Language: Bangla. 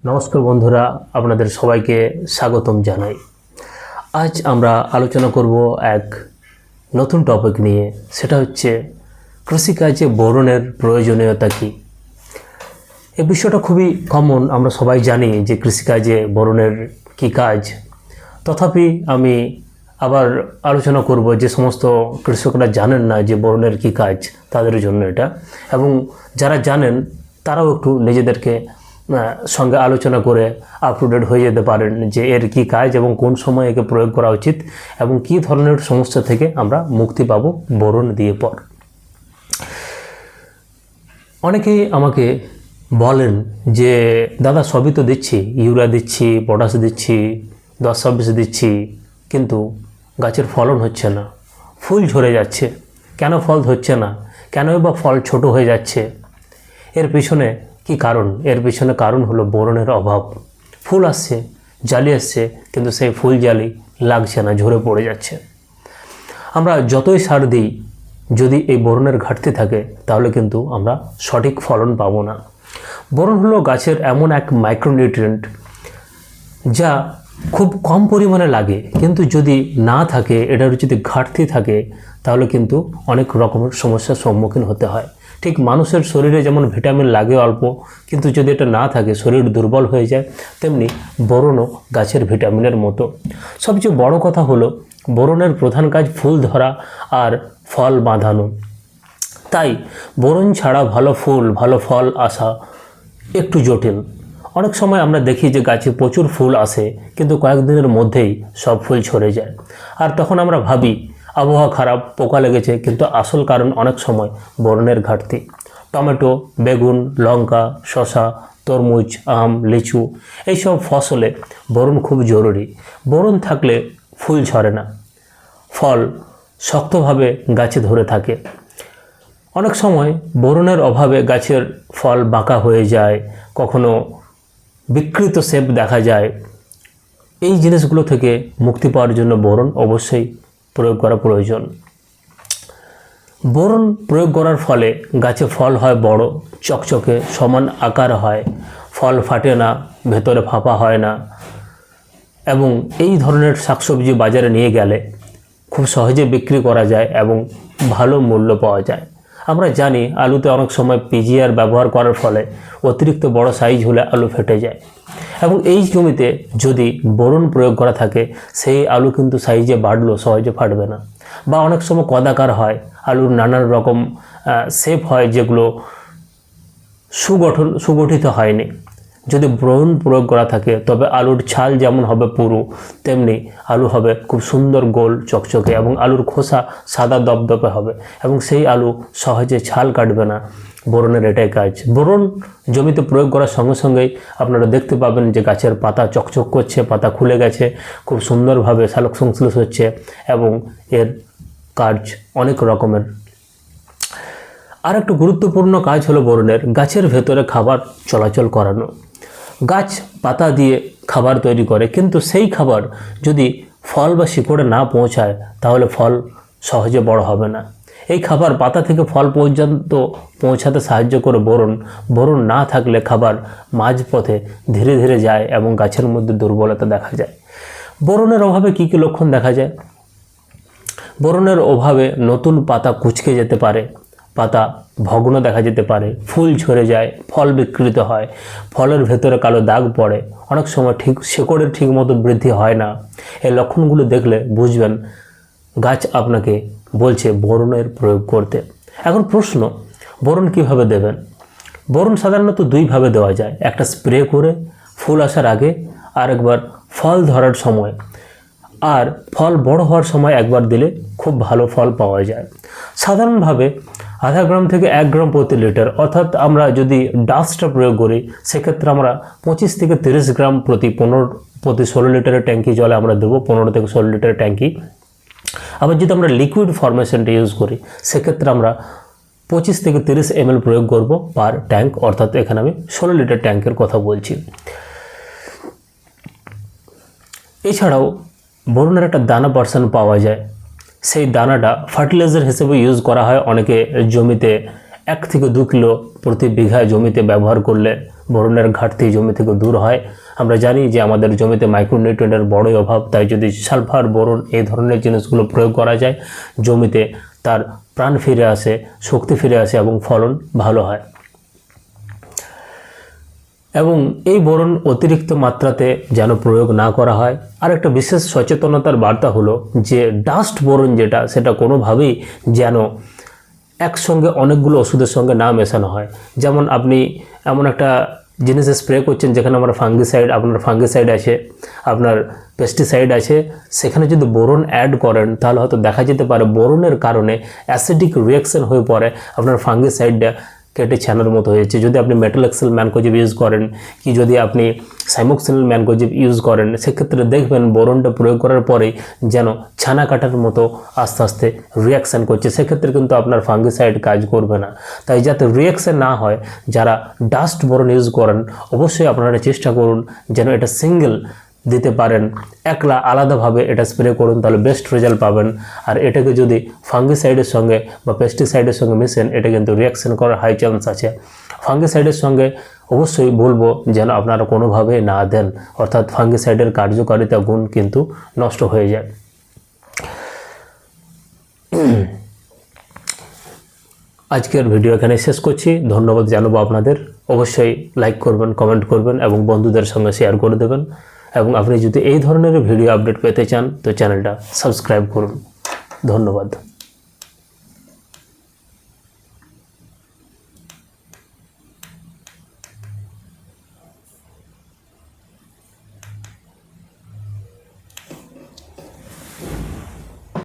নমস্কার বন্ধুরা, আপনাদের সবাইকে স্বাগতম জানাই। আজ আমরা আলোচনা করব এক নতুন টপিক নিয়ে, সেটা হচ্ছে কৃষিকাজে বোরনের প্রয়োজনীয়তা কী। এই বিষয়টা খুবই কমন, আমরা সবাই জানি যে কৃষিকাজে বোরনের কী কাজ। তথাপি আমি আবার আলোচনা করব যে সমস্ত কৃষকরা জানেন না যে বোরনের কী কাজ, তাদের জন্য এটা, এবং যারা জানেন তারাও একটু নিজেদেরকে সঙ্গে আলোচনা করে আপ টু ডেট হয়ে যেতে পারেন যে এর কী কাজ এবং কোন সময় একে প্রয়োগ করা উচিত এবং কী ধরনের সমস্যা থেকে আমরা মুক্তি পাবো বোরন দিয়ে পর। অনেকেই আমাকে বলেন যে দাদা সবই তো দিচ্ছি, ইউরিয়া দিচ্ছি, পটাশ দিচ্ছি, 10-26 দিচ্ছি, কিন্তু গাছের ফলন হচ্ছে না, ফুল ঝরে যাচ্ছে, কেন ফল ধরছে না, কেনই বা ফল ছোট হয়ে যাচ্ছে? এর পিছনে কি কারণ? এর পিছনে কারণ হলো বোরনের অভাব। ফুল আসছে, জালি আসছে, কিন্তু সেই ফুল জালি লাগছে না, ঝরে পড়ে যাচ্ছে। আমরা যতই সার দিই, যদি এই বোরনের ঘাটতি থাকে তাহলে কিন্তু আমরা সঠিক ফলন পাবো না। বোরন হলো গাছের এমন এক মাইক্রোনিউট্রিয়েন্ট যা খুব কম পরিমাণে লাগে, কিন্তু যদি না থাকে, এটার যদি ঘাটতি থাকে, তাহলে কিন্তু অনেক রকমের সমস্যার সম্মুখীন হতে হয়। ঠিক মানুষের শরীরে যেমন ভিটামিন লাগে অল্প, কিন্তু যদি এটা না থাকে শরীর দুর্বল হয়ে যায়, তেমনি বোরনও গাছের ভিটামিনের মতো। সবচেয়ে বড় কথা হলো বোরনের প্রধান কাজ ফুল ধরা আর ফল বাঁধানো। তাই বোরন ছাড়া ভালো ফুল, ভালো ফল আসা একটু জটিল। অনেক সময় আমরা দেখি যে গাছে প্রচুর ফুল আসে, কিন্তু কয়েকদিনের মধ্যেই সব ফুল ঝরে যায়, আর তখন আমরা ভাবি আবহাওয়া খারাপ, পোকা লেগেছে, কিন্তু আসল কারণ অনেক সময় বোরনের ঘাটতি। টমেটো, বেগুন, লঙ্কা, শসা, তরমুজ, আম, লিচু এইসব ফসলে বোরন খুব জরুরি। বোরন থাকলে ফুল ঝরে না, ফল শক্তভাবে গাছে ধরে থাকে। অনেক সময় বোরনের অভাবে গাছের ফল বাঁকা হয়ে যায়, কখনো বিকৃত শেপ দেখা যায়। এই জিনিসগুলো থেকে মুক্তি পাওয়ার জন্য বোরন অবশ্যই প্রয়োগ করা প্রয়োজন। বোরন প্রয়োগ করার ফলে গাছে ফল হয় বড়, চকচকে, সমান আকার হয়, ফল ফাটে না, ভেতরে ফাঁপা হয় না, এবং এই ধরনের শাকসবজি বাজারে নিয়ে গেলে খুব সহজে বিক্রি করা যায় এবং ভালো মূল্য পাওয়া যায়। আমরা জানি আলুতে অনেক সময় পিজিআর ব্যবহার করার ফলে অতিরিক্ত বড় সাইজ হলে আলু ফেটে যায়, এবং এই জমিতে যদি বোরন প্রয়োগ করা থাকে, সেই আলু কিন্তু সাইজে বাড়লেও সহজে ফাটবে না, বা অনেক সময় কদাকার হয়, আলুর নানান রকম শেপ হয় যেগুলো সুগঠিত হয়নি। যদি বোরন প্রয়োগ করা থাকে তবে আলুর ছাল যেমন হবে পুরু, তেমনি আলু হবে খুব সুন্দর গোল চকচকে, এবং আলুর খোসা সাদা দপদপে হবে, এবং সেই আলু সহজে ছাল কাটবে না। বোরনের এটাই কাজ। বোরন জমিতে প্রয়োগ করার সঙ্গে সঙ্গেই আপনারা দেখতে পাবেন যে গাছের পাতা চকচক করছে, পাতা খুলে গেছে, খুব সুন্দরভাবে সালোক সংশ্লেষ হচ্ছে, এবং এর কাজ অনেক রকমের। আর একটু গুরুত্বপূর্ণ কাজ হলো বোরনের গাছের ভেতরে খাবার চলাচল করানো। গাছ পাতা দিয়ে খাবার তৈরি করে, কিন্তু সেই খাবার যদি ফল বা শিকড়ে না পৌঁছায় তাহলে ফল সহজে বড় হবে না। এই খাবার পাতা থেকে ফল পর্যন্ত পৌঁছাতে সাহায্য করে বোরন। বোরন না থাকলে খাবার মাঝপথে ধীরে ধীরে যায় এবং গাছের মধ্যে দুর্বলতা দেখা যায়। বোরনের অভাবে কী কী লক্ষণ দেখা যায়? বোরনের অভাবে নতুন পাতা কুঁচকে যেতে পারে, পাতা ভগ্ন দেখা যেতে পারে, ফুল ঝরে যায়, ফল বিকৃত হয়, ফলের ভেতরে কালো দাগ পড়ে, অনেক সময় শিকড়ের ঠিকমতো বৃদ্ধি হয় না। এই লক্ষণগুলো দেখলে বুঝবেন গাছ আপনাকে বলছে বোরনের প্রয়োগ করতে। এখন প্রশ্ন, বোরন কিভাবে দেবেন? বোরন সাধারণত দুইভাবে দেওয়া যায়, একটা স্প্রে করে ফুল আসার আগে, আর একবার ফল ধরার সময়। আর ফল বড় হওয়ার সময় একবার দিলে খুব ভালো ফল পাওয়া যায়। সাধারণভাবে 0.5 গ্রাম থেকে 1 গ্রাম প্রতি লিটার, অর্থাৎ আমরা যদি ডাস্টটা প্রয়োগ করি সেক্ষেত্রে আমরা 25 থেকে 30 গ্রাম প্রতি 16 লিটারের ট্যাঙ্কি জলে আমরা দেবো, 15 থেকে 16 লিটারের ট্যাঙ্কি। আবার যদি আমরা লিকুইড ফরমেশনটা ইউজ করি সেক্ষেত্রে আমরা 25 থেকে 30 ml প্রয়োগ করব পার ট্যাঙ্ক, অর্থাৎ এখানে আমি 16 লিটার ট্যাঙ্কের কথা বলছি। এছাড়াও বোরনের একটা দানা পার্সেন্ট পাওয়া যায়, সেই দানাটা ফার্টিলাইজার হিসেবে ইউজ করা হয়। অনেকে জমিতে 1 থেকে 2 কিলো প্রতি বিঘা জমিতে ব্যবহার করলে বোরনের ঘাটতি জমি থেকে দূর হয়। আমরা জানি যে আমাদের জমিতে মাইক্রোনিউট্রিয়েন্টের বড়ই অভাব, তাই যদি সালফার, বোরন এই ধরনের জিনিসগুলো প্রয়োগ করা যায় জমিতে তার প্রাণ ফিরে আসে, শক্তি ফিরে আসে এবং ফলন ভালো হয়। এবং এই বোরন অতিরিক্ত মাত্রাতে যেন প্রয়োগ না করা হয়। আর একটা বিশেষ সচেতনতার বার্তা হলো যে ডাস্ট বোরন যেটা, সেটা কোনোভাবেই যেন একসঙ্গে অনেকগুলো ওষুধের সঙ্গে না মেশানো হয়। যেমন আপনি এমন একটা জিনিস স্প্রে করছেন যেখানে আপনার ফাঙ্গিসাইড আছে, আপনার পেস্টিসাইড আছে, সেখানে যদি বোরন অ্যাড করেন তাহলে হয়তো দেখা যেতে পারে বোরনের কারণে অ্যাসিডিক রিয়াকশন হয়ে পড়ে আপনার ফাঙ্গিসাইডটা কেটে ছানার মতো হয়েছে। যদি আপনি মেটালেক্সেল ম্যানকোজিব ইউজ করেন কি যদি আপনি সাইমোক্সিনিল ম্যানকোজিব ইউজ করেন, সেক্ষেত্রে দেখবেন বোরনটা প্রয়োগ করার পরেই যেন ছানা কাটার মতো আস্তে আস্তে রিয়াকশান করছে। সেক্ষেত্রে কিন্তু আপনার ফাঙ্গিসাইড কাজ করবে না। তাই যাতে রিয়াকশান না হয়, যারা ডাস্ট বোরন ইউজ করেন অবশ্যই আপনারা চেষ্টা করুন যেন এটা সিঙ্গেল দিতে পারেন, একলা আলাদাভাবে এটা স্প্রে করুন, তাহলে বেস্ট রেজাল্ট পাবেন। আর এটাকে যদি ফাঙ্গিসাইডের সঙ্গে বা পেস্টিসাইডের সঙ্গে মিশেন, এটা কিন্তু রিয়াকশন করার হাই চান্স আছে। ফাঙ্গিসাইডের সঙ্গে অবশ্যই বলবো যেন আপনারা কোনোভাবে না দেন, অর্থাৎ ফাঙ্গিসাইডের কার্যকারিতা গুণ কিন্তু নষ্ট হয়ে যায়। আজকের ভিডিও এখানে শেষ করছি। ধন্যবাদ জানাবো আপনাদের। অবশ্যই লাইক করবেন, কমেন্ট করবেন এবং বন্ধুদের সঙ্গে শেয়ার করে দেবেন। এবং আপনি যদি এই ধরনের ভিডিও আপডেট পেতে চান তো চ্যানেলটা সাবস্ক্রাইব করুন। ধন্যবাদ।